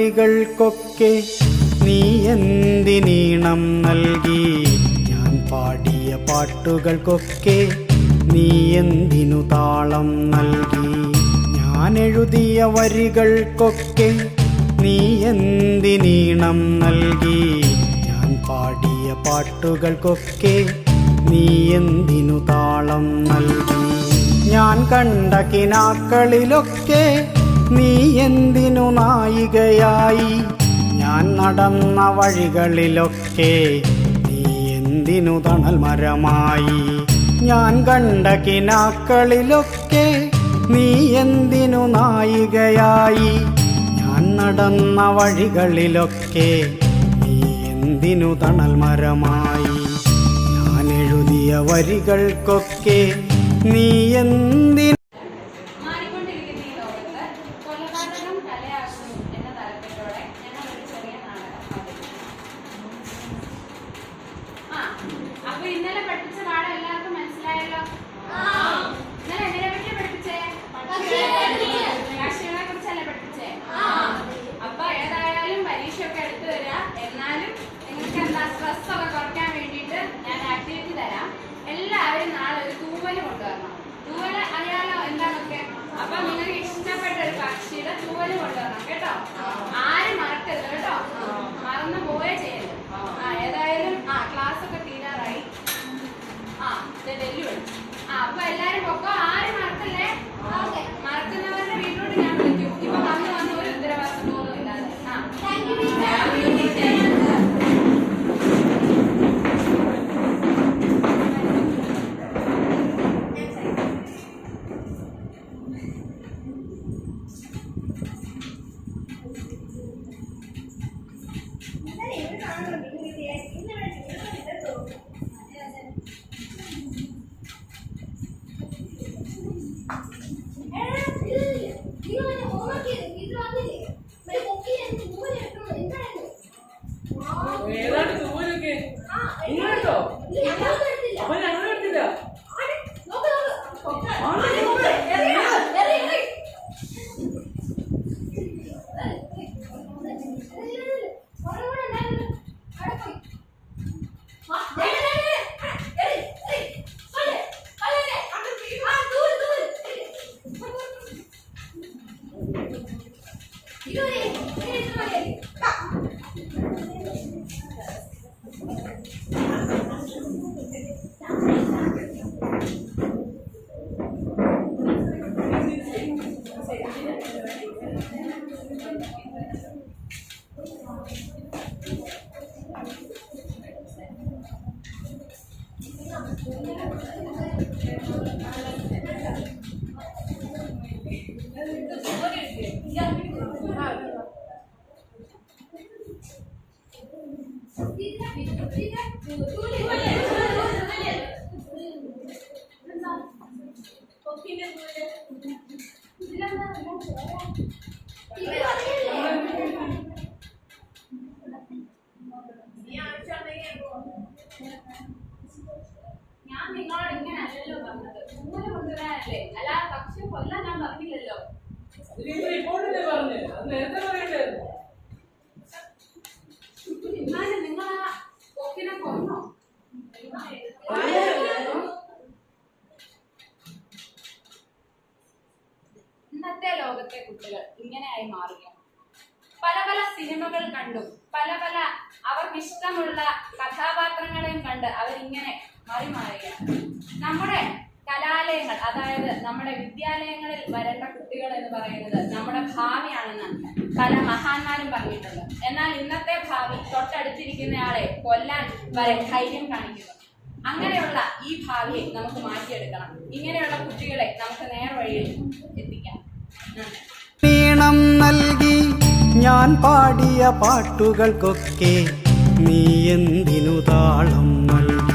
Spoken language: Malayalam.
വരികൾക്കൊക്കെ നീ എന്തിനീണം നൽകി? ഞാൻ പാടിയ പാട്ടുകൾക്കൊക്കെ നീ എന്തിനു താളം നൽകി? ഞാൻ എഴുതിയ വരികൾക്കൊക്കെ നീ എന്തിനീണം നൽകി? ഞാൻ പാടിയ പാട്ടുകൾക്കൊക്കെ നീ എന്തിനു താളം നൽകി? ഞാൻ കണ്ട കിനാക്കളിലൊക്കെ നീ എന്തിനു നായികയായി? ഞാൻ നടന്ന വഴികളിലൊക്കെ നീ എന്തിനു തണൽ മരമായി? ഞാൻ കണ്ട കിനാക്കളിലൊക്കെ നീ എന്തിനു നായികയായി? ഞാൻ നടന്ന വഴികളിലൊക്കെ നീ എന്തിനു തണൽ മരമായി? ഞാൻ എഴുതിയ വരികൾക്കൊക്കെ നീ എന്തിനു? ഇന്നലെ പഠിപ്പിച്ച പാഠം എല്ലാവർക്കും മനസ്സിലായല്ലോ? ഇന്നലെ എന്തിനെ പറ്റിയാ പഠിപ്പിച്ചേ? പക്ഷികളെ കുറിച്ചല്ലേ പഠിപ്പിച്ചേ? അപ്പൊ ഏതായാലും പരീക്ഷയൊക്കെ എടുത്തു തരാം. എന്നാലും നിങ്ങൾക്ക് എന്താ സ്ട്രെസ് ഒക്കെ കുറയ്ക്കാൻ വേണ്ടിയിട്ട് ഞാൻ ആക്ടിവിറ്റി തരാം. എല്ലാവരും നാളെ ഒരു തൂവല് കൊണ്ടുവരണം. തൂവല് അറിയാലോ എന്താണൊക്കെ? അപ്പൊ നിങ്ങൾക്ക് ഇഷ്ടപ്പെട്ട ഒരു പക്ഷിയുടെ തൂവല് കൊണ്ടുവരണം കേട്ടോ. ആരും മറക്കരുത് കേട്ടോ. മറന്നു പോയേ ചെയ്യരുത്. ഏതായാലും ക്ലാസ് ഒക്കെ തീരാറായി. വെല്ലുവിളി. അപ്പൊ എല്ലാരും പൊക്കോ. ആരും മറക്കല്ലേ? മറക്കുന്നവരുടെ വീട്ടിലോട്ട് ഞാൻ വിളിക്കും. ഇപ്പൊ വന്ന് ഒരു ഉത്തരവാദിത്വമൊന്നും ഇല്ലാതെ. ഞാൻ നിങ്ങളോട് ഇങ്ങനെ അല്ലല്ലോ പറഞ്ഞത്. ദൂരെ കൊണ്ടുവരാനല്ലേ, അല്ലാതെ പക്ഷെ കൊല്ലാൻ ഞാൻ പറഞ്ഞില്ലല്ലോ. എന്നാലും നിങ്ങൾ ആ കൊക്കിനെ കൊന്നോ? ഇന്നത്തെ ലോകത്തെ കുട്ടികൾ ഇങ്ങനെയായി മാറുകയാണ്. പല പല സിനിമകൾ കണ്ടും പല പല അവർക്ക് ഇഷ്ടമുള്ള കഥാപാത്രങ്ങളെയും കണ്ട് അവരിങ്ങനെ മാറുകയാണ്. നമ്മുടെ കലാലയങ്ങൾ, അതായത് നമ്മുടെ വിദ്യാലയങ്ങളിൽ വരേണ്ട കുട്ടികൾ എന്ന് പറയുന്നത് നമ്മുടെ ഭാവിയാണെന്ന് പല മഹാന്മാരും പറഞ്ഞിട്ടുണ്ട്. എന്നാൽ ഇന്നത്തെ ഭാവി തൊട്ടടുത്തിരിക്കുന്നയാളെ കൊല്ലാൻ വരെ ധൈര്യം കാണിക്കുന്നു. അങ്ങനെയുള്ള ഈ ഭാവിയെ നമുക്ക് മാറ്റിയെടുക്കണം. ഇങ്ങനെയുള്ള കുട്ടികളെ നമുക്ക് നേർവഴിയിൽ എത്തിക്കാം. ഈണം നൽകി ഞാൻ പാടിയ പാട്ടുകൾക്കൊക്കെ നീ എന്തിനു താളം നൽകി?